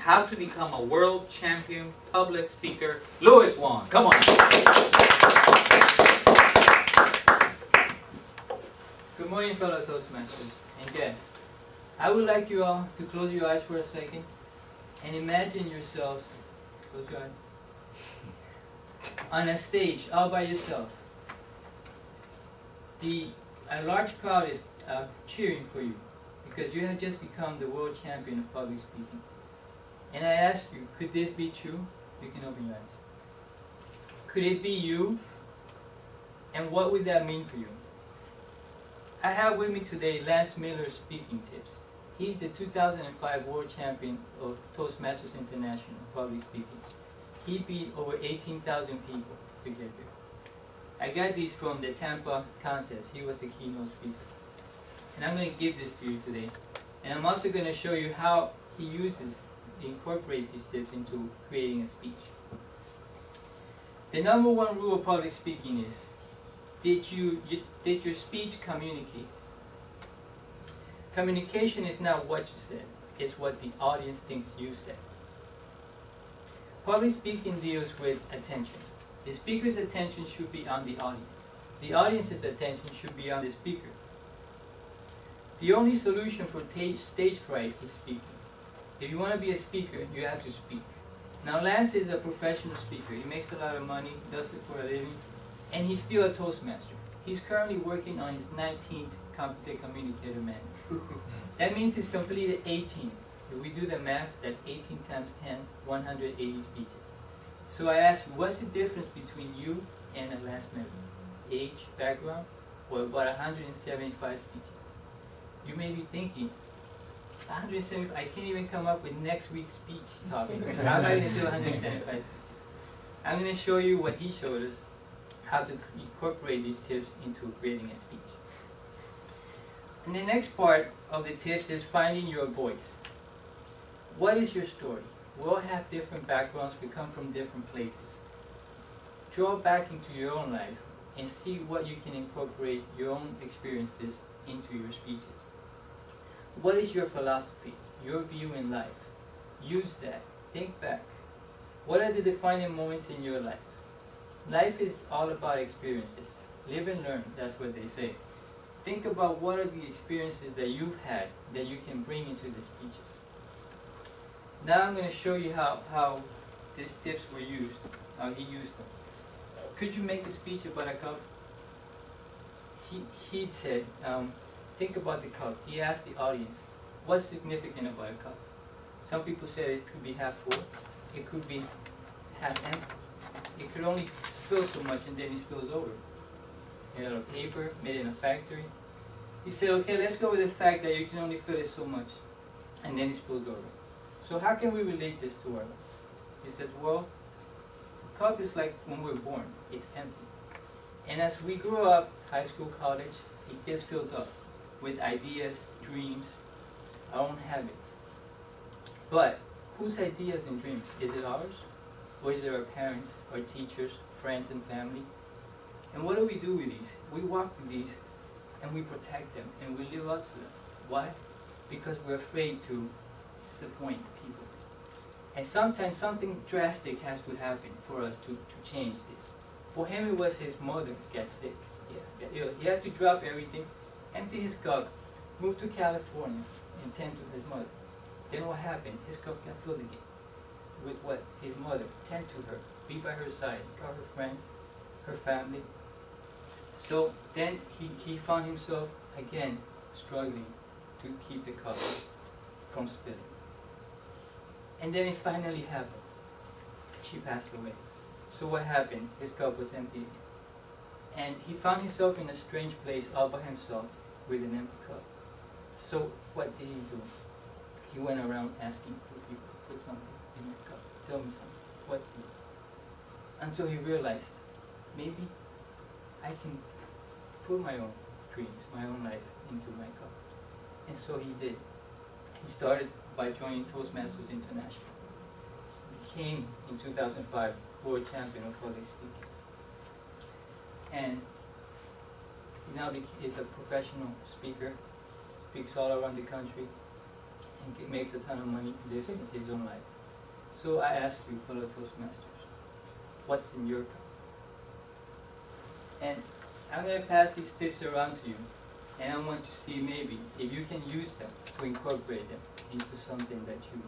how to become a world champion public speaker, Louis Wong. Come on. Good morning, fellow Toastmasters and guests. I would like you all to close your eyes for a second and imagine yourselves, close your eyes, on a stage all by yourself. A large crowd is cheering for you because you have just become the world champion of public speaking. And I ask you, could this be true? You can open your eyes. Could it be you? And what would that mean for you? I have with me today Lance Miller's speaking tips. He's the 2005 World Champion of Toastmasters International Public Speaking. He beat over 18,000 people to get there. I got these from the Tampa contest. He was the keynote speaker. And I'm going to give this to you today. And I'm also going to show you how he incorporates these tips into creating a speech. The number one rule of public speaking is, did your speech communicate? Communication is not what you said, it's what the audience thinks you said. Public speaking deals with attention. The speaker's attention should be on the audience. The audience's attention should be on the speaker. The only solution for stage fright is speaking. If you want to be a speaker, you have to speak. Now Lance is a professional speaker. He makes a lot of money, does it for a living, and he's still a Toastmaster. He's currently working on his 19th Competent Communicator Manual. That means he's completed 18. If we do the math, that's 18 times 10, 180 speeches. So I ask you, what's the difference between you and a Lance Miller? Age, background, or about 175 speeches? You may be thinking, 175, I can't even come up with next week's speech topic. How am I going to do 175 speeches? I'm going to show you what he showed us, how to incorporate these tips into creating a speech. And the next part of the tips is finding your voice. What is your story? We all have different backgrounds, we come from different places. Draw back into your own life and see what you can incorporate your own experiences into your speeches. What is your philosophy, your view in life? Use that. Think back. What are the defining moments in your life? Life is all about experiences. Live and learn, that's what they say. Think about what are the experiences that you've had that you can bring into the speeches. Now I'm going to show you how these tips were used, how he used them. Could you make a speech about a cup? He said, think about the cup. He asked the audience, what's significant about a cup? Some people said it could be half full, it could be half empty. It could only spill so much and then it spills over. Made out of paper, made in a factory. He said, okay, let's go with the fact that you can only fill it so much and then it spills over. So how can we relate this to our lives? He said, well, the cup is like when we're born, it's empty. And as we grow up, high school, college, it gets filled up with ideas, dreams, our own habits. But whose ideas and dreams? Is it ours? Or is it our parents, our teachers, friends and family? And what do we do with these? We walk with these and we protect them and we live up to them. Why? Because we're afraid to disappoint people. And sometimes something drastic has to happen for us to change this. For him it was his mother got sick. He had to drop everything, empty his cup, move to California and tend to his mother. Then what happened? His cup got filled again. With what? His mother. Tend to her. Be by her side. Got her friends, her family. So then he found himself again struggling to keep the cup from spilling. And then it finally happened. She passed away. So what happened? His cup was empty. And he found himself in a strange place all by himself with an empty cup. So what did he do? He went around asking for people, put something in your cup. Tell me something. What to do? Until he realized, maybe I can put my own dreams, my own life into my cup. And so he did. He started by joining Toastmasters International. He became, in 2005, World Champion of Public Speaking. And he now is a professional speaker, speaks all around the country. and makes a ton of money, lives his own life. So I ask you, fellow Toastmasters, what's in your cup? And I'm going to pass these tips around to you, and I want to see maybe if you can use them to incorporate them into something that you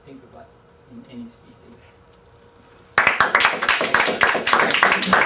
think about in any speech that you have.